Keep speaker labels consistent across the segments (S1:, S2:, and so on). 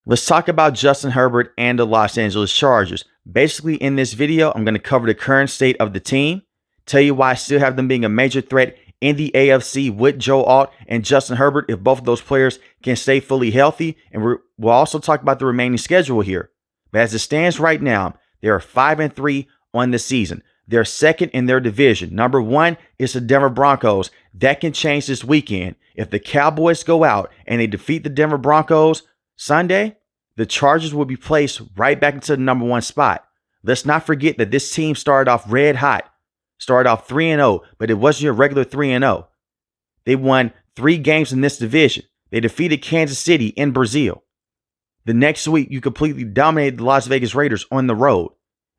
S1: Let's talk about Justin Herbert and the Los Angeles Chargers. Basically, in this video, I'm going to cover the current state of the team, tell you why I still have them being a major threat in the AFC with Joe Alt and Justin Herbert if both of those players can stay fully healthy. And we'll also talk about the remaining schedule here. But as it stands right now, they are 5-3 on the season. They're second in their division. Number one is the Denver Broncos. That can change this weekend. If the Cowboys go out and they defeat the Denver Broncos Sunday, the Chargers will be placed right back into the number one spot. Let's not forget that this team started off red hot, started off 3-0, but it wasn't your regular 3-0. They won 3 games in this division. They defeated Kansas City in Brazil. The next week, you completely dominated the Las Vegas Raiders on the road.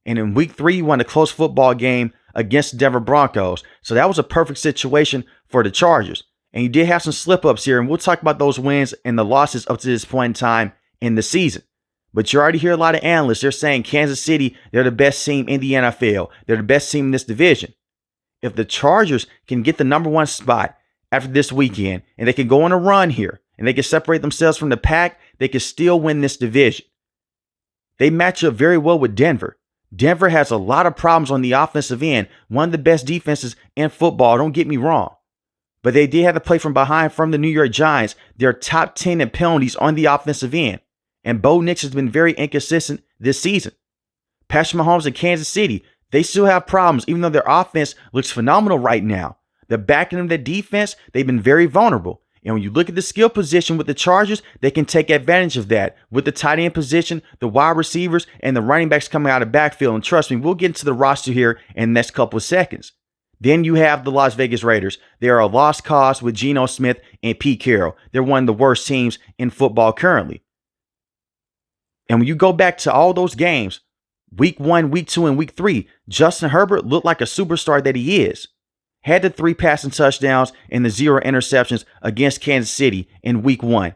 S1: And in week 3, you won a close football game against the Denver Broncos. So that was a perfect situation for the Chargers. And you did have some slip-ups here, and we'll talk about those wins and the losses up to this point in time in the season. But you already hear a lot of analysts. They're saying Kansas City, they're the best team in the NFL. They're the best team in this division. If the Chargers can get the number one spot after this weekend, and they can go on a run here, and they can separate themselves from the pack, they can still win this division. They match up very well with Denver. Denver has a lot of problems on the offensive end. One of the best defenses in football, don't get me wrong. But they did have to play from behind from the New York Giants. They're top 10 in penalties on the offensive end. And Bo Nix has been very inconsistent this season. Patrick Mahomes and Kansas City, they still have problems, even though their offense looks phenomenal right now. The back end of their defense, they've been very vulnerable. And when you look at the skill position with the Chargers, they can take advantage of that with the tight end position, the wide receivers, and the running backs coming out of backfield. And trust me, we'll get into the roster here in the next couple of seconds. Then you have the Las Vegas Raiders. They are a lost cause with Geno Smith and Pete Carroll. They're one of the worst teams in football currently. And when you go back to all those games, week 1, week 2, and week 3, Justin Herbert looked like a superstar that he is. Had the 3 passing touchdowns and the 0 interceptions against Kansas City in week 1.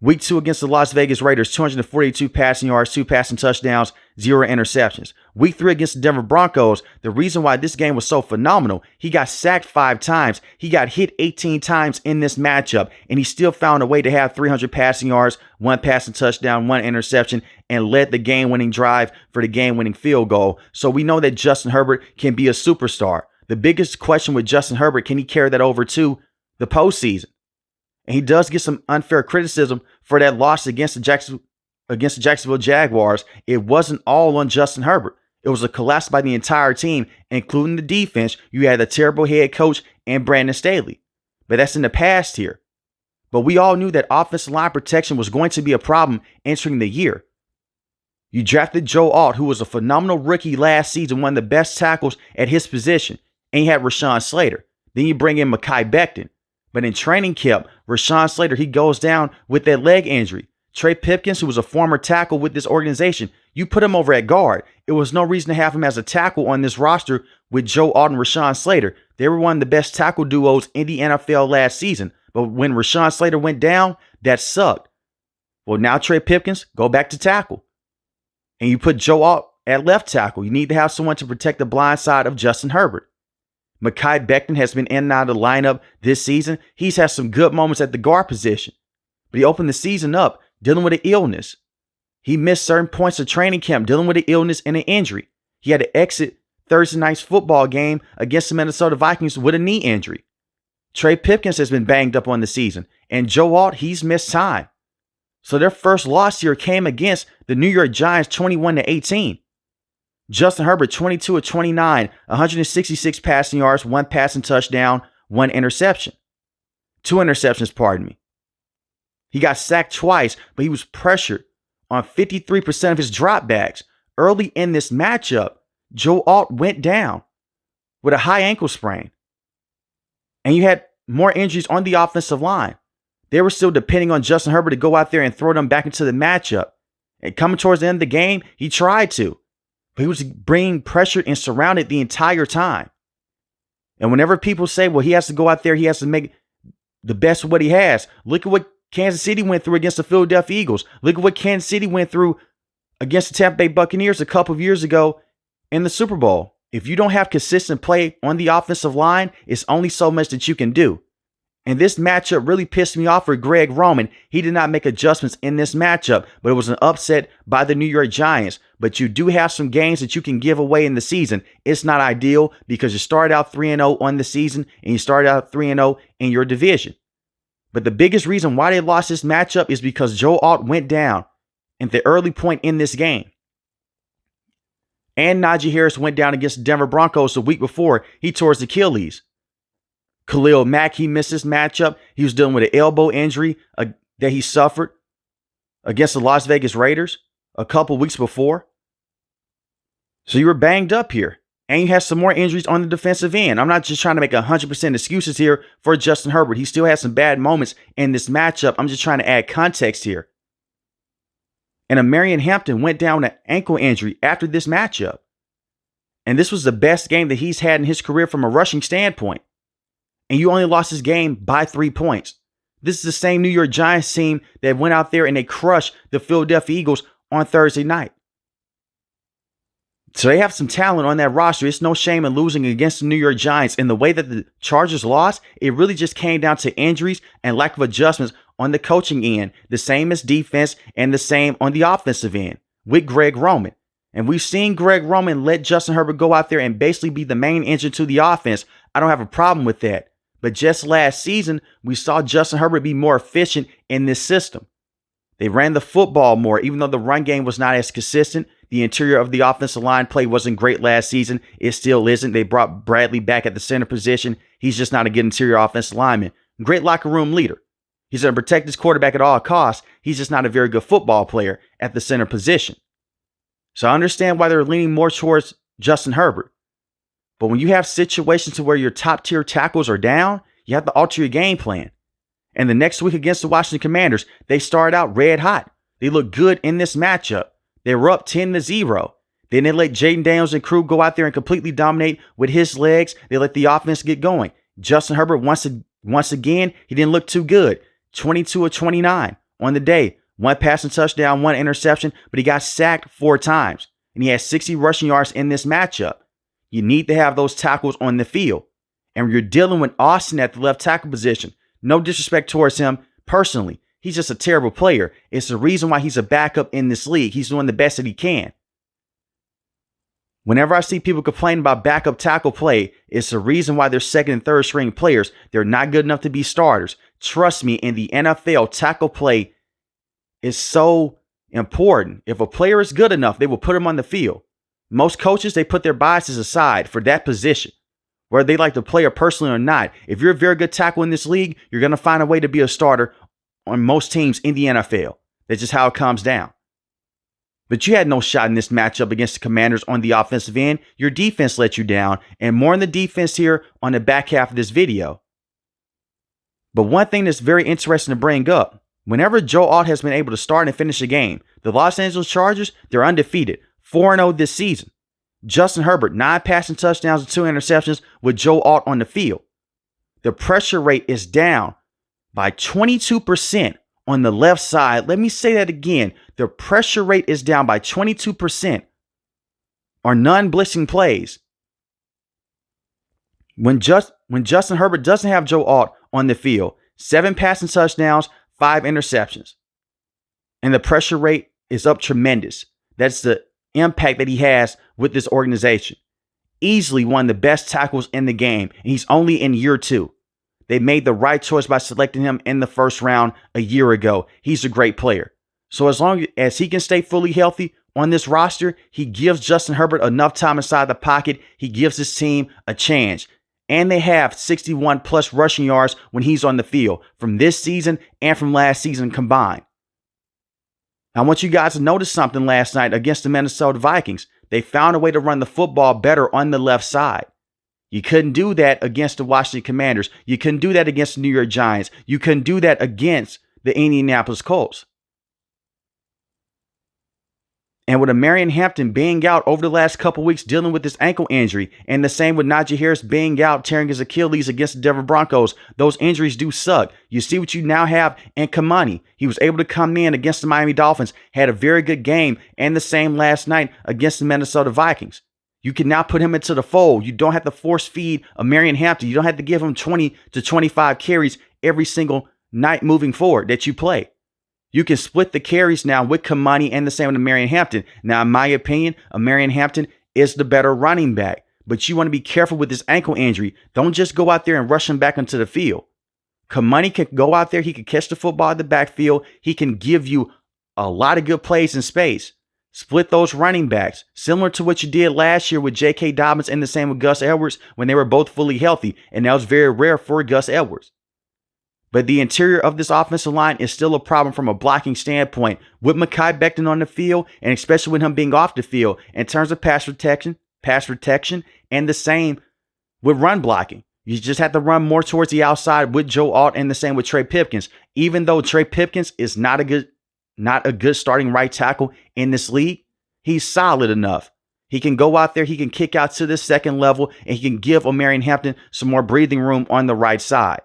S1: Week 2 against the Las Vegas Raiders, 242 passing yards, 2 passing touchdowns, 0 interceptions. Week 3 against the Denver Broncos, the reason why this game was so phenomenal, he got sacked 5 times. He got hit 18 times in this matchup, and he still found a way to have 300 passing yards, 1 passing touchdown, 1 interception, and led the game-winning drive for the game-winning field goal. So we know that Justin Herbert can be a superstar. The biggest question with Justin Herbert, can he carry that over to the postseason? And he does get some unfair criticism for that loss against the Jacksonville Jaguars. It wasn't all on Justin Herbert. It was a collapse by the entire team, including the defense. You had a terrible head coach and Brandon Staley. But that's in the past here. But we all knew that offensive line protection was going to be a problem entering the year. You drafted Joe Alt, who was a phenomenal rookie last season, one of the best tackles at his position. And you had Rashawn Slater. Then you bring in Mekhi Becton. But in training camp, Rashawn Slater, he goes down with that leg injury. Trey Pipkins, who was a former tackle with this organization, you put him over at guard. It was no reason to have him as a tackle on this roster with Joe Alt and Rashawn Slater. They were one of the best tackle duos in the NFL last season. But when Rashawn Slater went down, that sucked. Well, now Trey Pipkins, go back to tackle. And you put Joe Alt at left tackle. You need to have someone to protect the blind side of Justin Herbert. Mekhi Becton has been in and out of the lineup this season. He's had some good moments at the guard position. But he opened the season up dealing with an illness. He missed certain points of training camp dealing with an illness and an injury. He had to exit Thursday night's football game against the Minnesota Vikings with a knee injury. Trey Pipkins has been banged up on the season. And Joe Alt, he's missed time. So their first loss here came against the New York Giants 21-18. Justin Herbert, 22 of 29, 166 passing yards, 1 passing touchdown, 1 interception. 2 interceptions, pardon me. He got sacked twice, but he was pressured on 53% of his dropbacks. Early in this matchup, Joe Alt went down with a high ankle sprain. And you had more injuries on the offensive line. They were still depending on Justin Herbert to go out there and throw them back into the matchup. And coming towards the end of the game, he tried to. But he was being pressured and surrounded the entire time. And whenever people say, well, he has to go out there, he has to make the best of what he has. Look at what Kansas City went through against the Philadelphia Eagles. Look at what Kansas City went through against the Tampa Bay Buccaneers a couple of years ago in the Super Bowl. If you don't have consistent play on the offensive line, it's only so much that you can do. And this matchup really pissed me off for Greg Roman. He did not make adjustments in this matchup, but it was an upset by the New York Giants. But you do have some games that you can give away in the season. It's not ideal because you started out 3-0 on the season and you started out 3-0 in your division. But the biggest reason why they lost this matchup is because Joe Alt went down at the early point in this game. And Najee Harris went down against the Denver Broncos the week before. He tore his Achilles. Khalil Mack, he missed this matchup. He was dealing with an elbow injury that he suffered against the Las Vegas Raiders a couple weeks before. So you were banged up here. And you had some more injuries on the defensive end. I'm not just trying to make 100% excuses here for Justin Herbert. He still had some bad moments in this matchup. I'm just trying to add context here. And Marion Hampton went down with an ankle injury after this matchup. And this was the best game that he's had in his career from a rushing standpoint. And you only lost this game by 3 points. This is the same New York Giants team that went out there and they crushed the Philadelphia Eagles on Thursday night. So they have some talent on that roster. It's no shame in losing against the New York Giants. And the way that the Chargers lost, it really just came down to injuries and lack of adjustments on the coaching end. The same as defense and the same on the offensive end with Greg Roman. And we've seen Greg Roman let Justin Herbert go out there and basically be the main engine to the offense. I don't have a problem with that. But just last season, we saw Justin Herbert be more efficient in this system. They ran the football more, even though the run game was not as consistent. The interior of the offensive line play wasn't great last season. It still isn't. They brought Bradley back at the center position. He's just not a good interior offensive lineman. Great locker room leader. He's going to protect his quarterback at all costs. He's just not a very good football player at the center position. So I understand why they're leaning more towards Justin Herbert. But when you have situations to where your top tier tackles are down, you have to alter your game plan. And the next week against the Washington Commanders, they started out red hot. They looked good in this matchup. They were up 10-0. Then they let Jaden Daniels and crew go out there and completely dominate with his legs. They let the offense get going. Justin Herbert, once again, he didn't look too good. 22 of 29 on the day. 1 passing touchdown, 1 interception, but he got sacked 4 times. And he had 60 rushing yards in this matchup. You need to have those tackles on the field. And you're dealing with Austin at the left tackle position. No disrespect towards him personally. He's just a terrible player. It's the reason why he's a backup in this league. He's doing the best that he can. Whenever I see people complain about backup tackle play, it's the reason why they're second and third string players. They're not good enough to be starters. Trust me, in the NFL, tackle play is so important. If a player is good enough, they will put him on the field. Most coaches, they put their biases aside for that position, whether they like the player personally or not. If you're a very good tackle in this league, you're going to find a way to be a starter on most teams in the NFL. That's just how it comes down. But you had no shot in this matchup against the Commanders on the offensive end. Your defense let you down, and more on the defense here on the back half of this video. But one thing that's very interesting to bring up, whenever Joe Alt has been able to start and finish a game, the Los Angeles Chargers, they're undefeated, 4-0 this season. Justin Herbert, 9 passing touchdowns and 2 interceptions with Joe Alt on the field. The pressure rate is down by 22% on the left side. Let me say that again. The pressure rate is down by 22% on non-blitzing plays. When Justin Herbert doesn't have Joe Alt on the field, 7 passing touchdowns, 5 interceptions. And the pressure rate is up tremendous. That's the impact that he has with this organization. Easily one of the best tackles in the game, and he's only in year 2. They made the right choice by selecting him in the first round a year ago. He's a great player. So as long as he can stay fully healthy on this roster, he gives Justin Herbert enough time inside the pocket. He gives his team a chance. And they have 61 plus rushing yards when he's on the field from this season and from last season combined. I want you guys to notice something last night against the Minnesota Vikings. They found a way to run the football better on the left side. You couldn't do that against the Washington Commanders. You couldn't do that against the New York Giants. You couldn't do that against the Indianapolis Colts. And with Marion Hampton being out over the last couple weeks dealing with this ankle injury, and the same with Najee Harris being out tearing his Achilles against the Denver Broncos, those injuries do suck. You see what you now have in Kamani. He was able to come in against the Miami Dolphins, had a very good game, and the same last night against the Minnesota Vikings. You can now put him into the fold. You don't have to force feed a Marion Hampton. You don't have to give him 20 to 25 carries every single night moving forward that you play. You can split the carries now with Kamani and the same with Marion Hampton. Now, in my opinion, Marion Hampton is the better running back. But you want to be careful with this ankle injury. Don't just go out there and rush him back onto the field. Kamani can go out there. He can catch the football in the backfield. He can give you a lot of good plays in space. Split those running backs, similar to what you did last year with J.K. Dobbins and the same with Gus Edwards when they were both fully healthy. And that was very rare for Gus Edwards. But the interior of this offensive line is still a problem from a blocking standpoint. With Mekhi Becton on the field, and especially with him being off the field, in terms of pass protection, and the same with run blocking. You just have to run more towards the outside with Joe Alt, and the same with Trey Pipkins. Even though Trey Pipkins is not a good starting right tackle in this league, he's solid enough. He can go out there, he can kick out to the second level, and he can give Marion Hampton some more breathing room on the right side.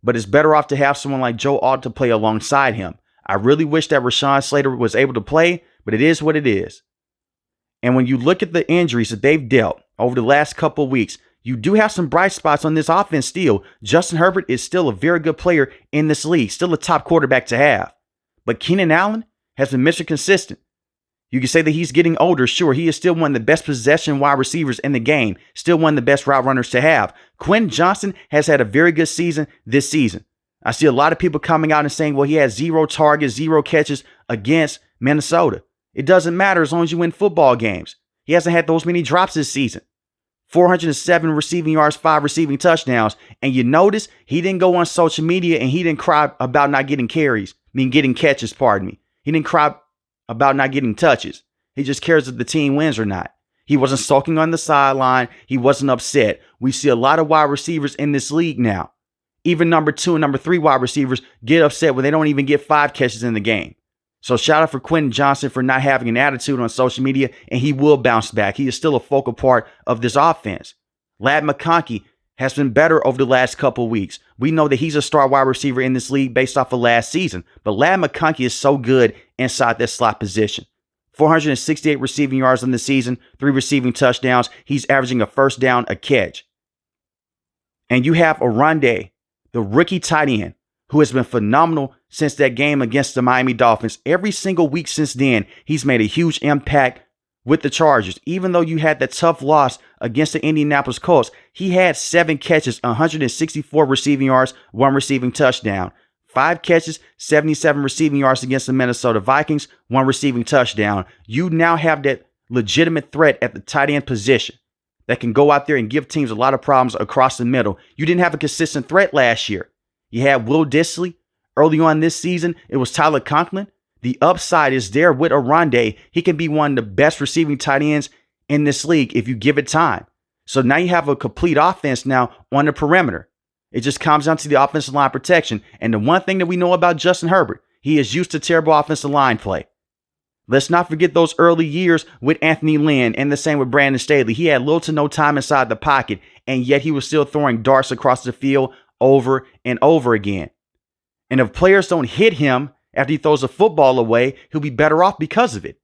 S1: But it's better off to have someone like Joe Alt to play alongside him. I really wish that Rashawn Slater was able to play, but it is what it is. And when you look at the injuries that they've dealt over the last couple of weeks, you do have some bright spots on this offense still. Justin Herbert is still a very good player in this league, still a top quarterback to have. But Keenan Allen has been Mr. Consistent. You can say that he's getting older. Sure, he is still one of the best possession wide receivers in the game. Still one of the best route runners to have. Quentin Johnson has had a very good season this season. I see a lot of people coming out and saying, well, he has 0 targets, 0 catches against Minnesota. It doesn't matter as long as you win football games. He hasn't had those many drops this season. 407 receiving yards, 5 receiving touchdowns. And you notice he didn't go on social media and he didn't cry about not getting getting catches, pardon me. He didn't cry about not getting touches. He just cares if the team wins or not. He wasn't sulking on the sideline. He wasn't upset. We see a lot of wide receivers in this league now. Even number 2 and number 3 wide receivers get upset when they don't even get 5 catches in the game. So shout out for Quentin Johnson for not having an attitude on social media, and he will bounce back. He is still a focal part of this offense. Ladd McConkey has been better over the last couple weeks. We know that he's a star wide receiver in this league based off of last season, but Ladd McConkey is so good inside that slot position. 468 receiving yards in the season, 3 receiving touchdowns. He's averaging a first down a catch. And you have Oronde, the rookie tight end, who has been phenomenal since that game against the Miami Dolphins. Every single week since then, he's made a huge impact with the Chargers. Even though you had that tough loss against the Indianapolis Colts, he had 7 catches, 164 receiving yards, 1 receiving touchdown. 5 catches, 77 receiving yards against the Minnesota Vikings, 1 receiving touchdown. You now have that legitimate threat at the tight end position that can go out there and give teams a lot of problems across the middle. You didn't have a consistent threat last year. You had Will Dissly. Early on this season, it was Tyler Conklin. The upside is there with Oronde. He can be one of the best receiving tight ends in this league if you give it time. So now you have a complete offense now on the perimeter. It just comes down to the offensive line protection. And the one thing that we know about Justin Herbert, he is used to terrible offensive line play. Let's not forget those early years with Anthony Lynn and the same with Brandon Staley. He had little to no time inside the pocket, and yet he was still throwing darts across the field over and over again. And if players don't hit him after he throws a football away, he'll be better off because of it.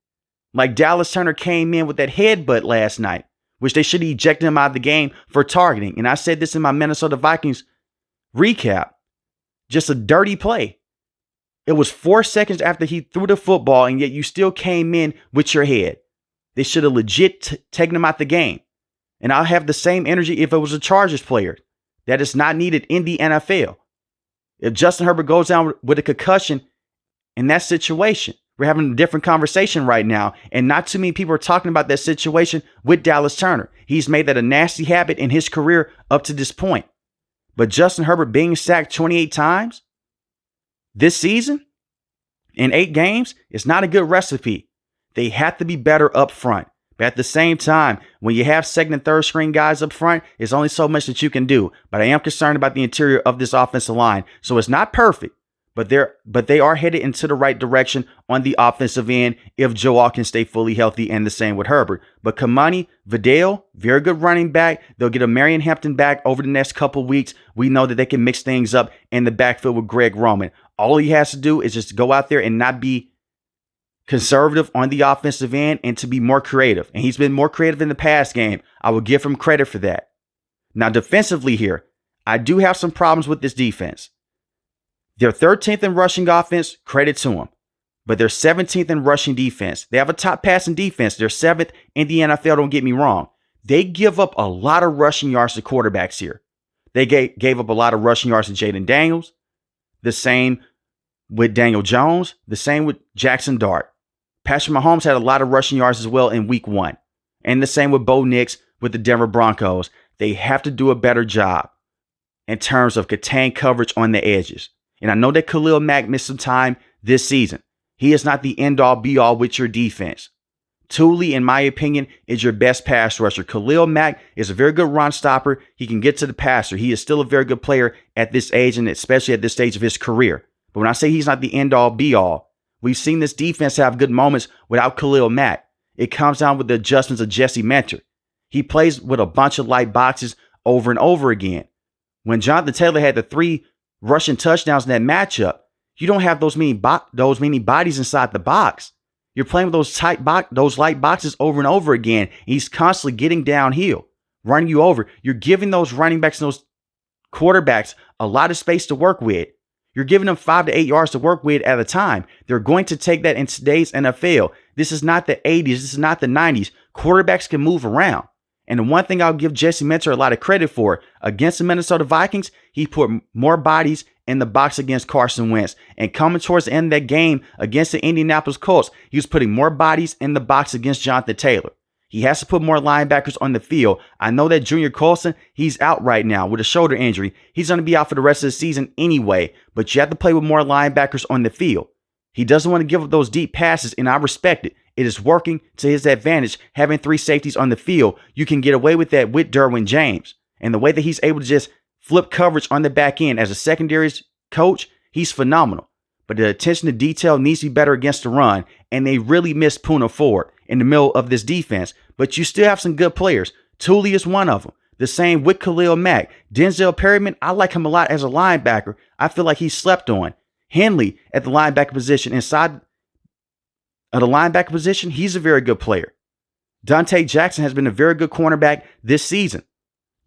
S1: Like Dallas Turner came in with that headbutt last night, which they should have ejected him out of the game for targeting. And I said this in my Minnesota Vikings recap. Just a dirty play. It was 4 seconds after he threw the football, and yet you still came in with your head. They should have legit taken him out the game. And I'll have the same energy if it was a Chargers player. That is not needed in the NFL. If Justin Herbert goes down with a concussion in that situation, we're having a different conversation right now. And not too many people are talking about that situation with Dallas Turner. He's made that a nasty habit in his career up to this point. But Justin Herbert being sacked 28 times this season in 8 games is not a good recipe. They have to be better up front. But at the same time, when you have second and third string guys up front, there's only so much that you can do. But I am concerned about the interior of this offensive line. So it's not perfect, but they are headed into the right direction on the offensive end if Joe Alt can stay fully healthy, and the same with Herbert. But Kamani Vidal, very good running back. They'll get a Marion Hampton back over the next couple weeks. We know that they can mix things up in the backfield with Greg Roman. All he has to do is just go out there and not be conservative on the offensive end and to be more creative. And he's been more creative in the past game. I will give him credit for that. Now, defensively here, I do have some problems with this defense. They're 13th in rushing offense, credit to them. But they're 17th in rushing defense. They have a top passing defense. They're 7th in the NFL, don't get me wrong. They give up a lot of rushing yards to quarterbacks here. They gave up a lot of rushing yards to Jaden Daniels. The same with Daniel Jones. The same with Jackson Dart. Patrick Mahomes had a lot of rushing yards as well in week 1. And the same with Bo Nix with the Denver Broncos. They have to do a better job in terms of contained coverage on the edges. And I know that Khalil Mack missed some time this season. He is not the end-all, be-all with your defense. Thule, in my opinion, is your best pass rusher. Khalil Mack is a very good run stopper. He can get to the passer. He is still a very good player at this age and especially at this stage of his career. But when I say he's not the end-all, be-all, we've seen this defense have good moments without Khalil Mack. It comes down with the adjustments of Jesse Mentor. He plays with a bunch of light boxes over and over again. When Jonathan Taylor had the 3 rushing touchdowns in that matchup, you don't have those many bodies inside the box. You're playing with those light boxes over and over again. He's constantly getting downhill, running you over. You're giving those running backs and those quarterbacks a lot of space to work with. You're giving them 5 to 8 yards to work with at a time. They're going to take that in today's NFL. This is not the 80s. This is not the 90s. Quarterbacks can move around. And the one thing I'll give Jesse Mentor a lot of credit for, against the Minnesota Vikings, he put more bodies in the box against Carson Wentz. And coming towards the end of that game against the Indianapolis Colts, he was putting more bodies in the box against Jonathan Taylor. He has to put more linebackers on the field. I know that Junior Colson, he's out right now with a shoulder injury. He's going to be out for the rest of the season anyway, but you have to play with more linebackers on the field. He doesn't want to give up those deep passes, and I respect it. It is working to his advantage. Having 3 safeties on the field, you can get away with that with Derwin James. And the way that he's able to just flip coverage on the back end as a secondaries coach, he's phenomenal. But the attention to detail needs to be better against the run, and they really missed Poona Ford in the middle of this defense. But you still have some good players. Thule is one of them. The same with Khalil Mack. Denzel Perryman, I like him a lot as a linebacker. I feel like he's slept on. Henley at the linebacker position, inside of the linebacker position, he's a very good player. Dante Jackson has been a very good cornerback this season.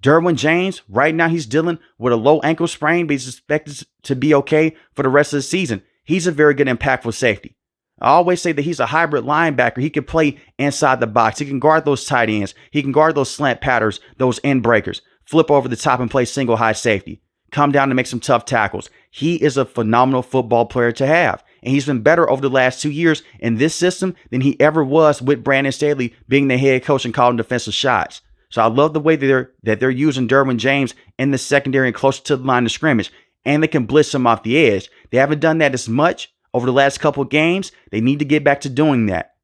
S1: Derwin James, right now he's dealing with a low ankle sprain, but he's expected to be okay for the rest of the season. He's a very good, impactful safety. I always say that he's a hybrid linebacker. He can play inside the box. He can guard those tight ends. He can guard those slant patterns, those end breakers, flip over the top and play single high safety, come down to make some tough tackles. He is a phenomenal football player to have. And he's been better over the last 2 years in this system than he ever was with Brandon Staley being the head coach and calling defensive shots. So I love the way that they're using Derwin James in the secondary and closer to the line of scrimmage. And they can blitz him off the edge. They haven't done that as much over the last couple of games. They need to get back to doing that.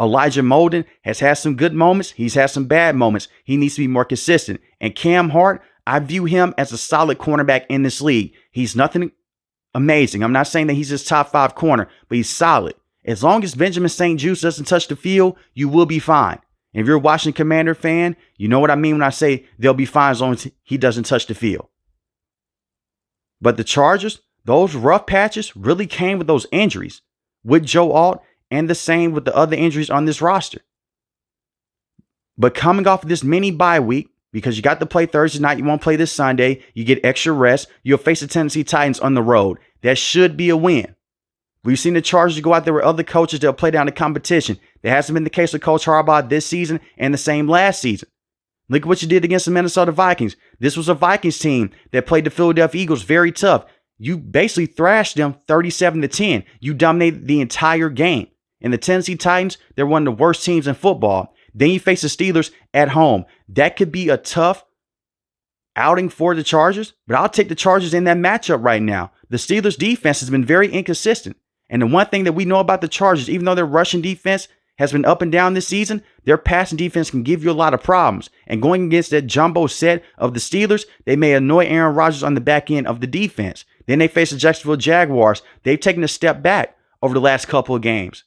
S1: Elijah Molden has had some good moments. He's had some bad moments. He needs to be more consistent. And Cam Hart, I view him as a solid cornerback in this league. He's nothing amazing. I'm not saying that he's his top 5 corner, but he's solid. As long as Benjamin St. Juste doesn't touch the field, you will be fine. And if you're a Washington Commander fan, you know what I mean when I say they'll be fine as long as he doesn't touch the field. But the Chargers, those rough patches really came with those injuries with Joe Alt, and the same with the other injuries on this roster. But coming off of this mini bye week, because you got to play Thursday night, you won't play this Sunday, you get extra rest, you'll face the Tennessee Titans on the road. That should be a win. We've seen the Chargers go out there with other coaches that'll play down the competition. That hasn't been the case with Coach Harbaugh this season and the same last season. Look at what you did against the Minnesota Vikings. This was a Vikings team that played the Philadelphia Eagles very tough. You basically thrashed them 37-10. You dominated the entire game. And the Tennessee Titans, they're one of the worst teams in football. Then you face the Steelers at home. That could be a tough outing for the Chargers, but I'll take the Chargers in that matchup right now. The Steelers' defense has been very inconsistent. And the one thing that we know about the Chargers, even though their rushing defense has been up and down this season, their passing defense can give you a lot of problems. And going against that jumbo set of the Steelers, they may annoy Aaron Rodgers on the back end of the defense. Then they face the Jacksonville Jaguars. They've taken a step back over the last couple of games.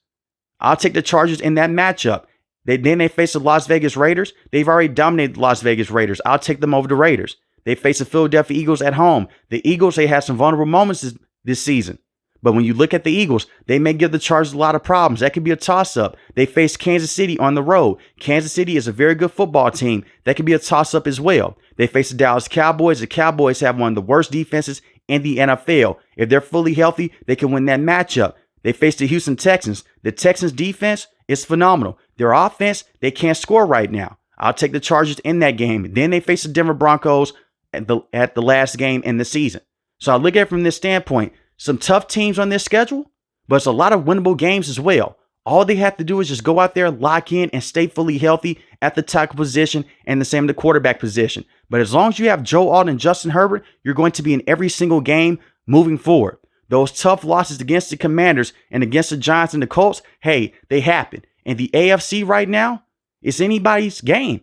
S1: I'll take the Chargers in that matchup. Then they face the Las Vegas Raiders. They've already dominated the Las Vegas Raiders. I'll take them over the Raiders. They face the Philadelphia Eagles at home. The Eagles, they had some vulnerable moments this season. But when you look at the Eagles, they may give the Chargers a lot of problems. That could be a toss-up. They face Kansas City on the road. Kansas City is a very good football team. That could be a toss-up as well. They face the Dallas Cowboys. The Cowboys have one of the worst defenses in the NFL. If they're fully healthy, they can win that matchup. They face the Houston Texans. The Texans defense is phenomenal. Their offense, they can't score right now. I'll take the Chargers in that game. Then they face the Denver Broncos at the last game in the season. So I look at it from this standpoint. Some tough teams on this schedule, but it's a lot of winnable games as well. All they have to do is just go out there, lock in, and stay fully healthy at the tackle position and the same at the quarterback position. But as long as you have Joe Alt and Justin Herbert, you're going to be in every single game moving forward. Those tough losses against the Commanders and against the Giants and the Colts, hey, they happen. And the AFC right now, it's anybody's game.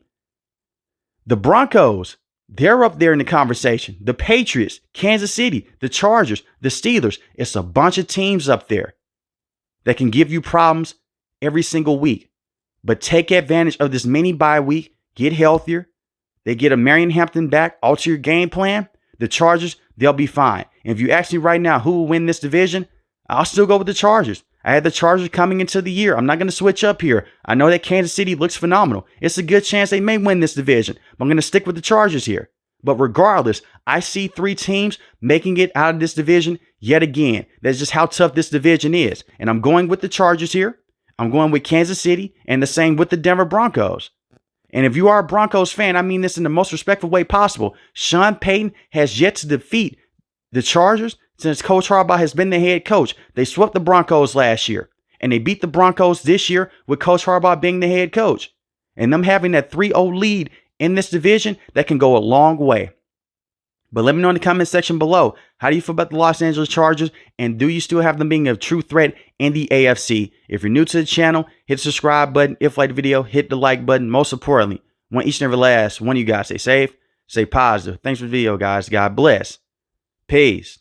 S1: The Broncos, they're up there in the conversation. The Patriots, Kansas City, the Chargers, the Steelers. It's a bunch of teams up there that can give you problems every single week. But take advantage of this mini bye week. Get healthier. They get a Marion Hampton back. Alter your game plan. The Chargers, they'll be fine. And if you ask me right now who will win this division, I'll still go with the Chargers. I had the Chargers coming into the year. I'm not going to switch up here. I know that Kansas City looks phenomenal. It's a good chance they may win this division, but I'm going to stick with the Chargers here. But regardless, I see 3 teams making it out of this division yet again. That's just how tough this division is. And I'm going with the Chargers here. I'm going with Kansas City, and the same with the Denver Broncos. And if you are a Broncos fan, I mean this in the most respectful way possible. Sean Payton has yet to defeat the Chargers since Coach Harbaugh has been the head coach. They swept the Broncos last year, and they beat the Broncos this year with Coach Harbaugh being the head coach. And them having that 3-0 lead in this division, that can go a long way. But let me know in the comment section below, how do you feel about the Los Angeles Chargers, and do you still have them being a true threat in the AFC? If you're new to the channel, hit the subscribe button. If you like the video, hit the like button. Most importantly, I want each and every last one of you guys stay safe, stay positive. Thanks for the video, guys. God bless. Peace.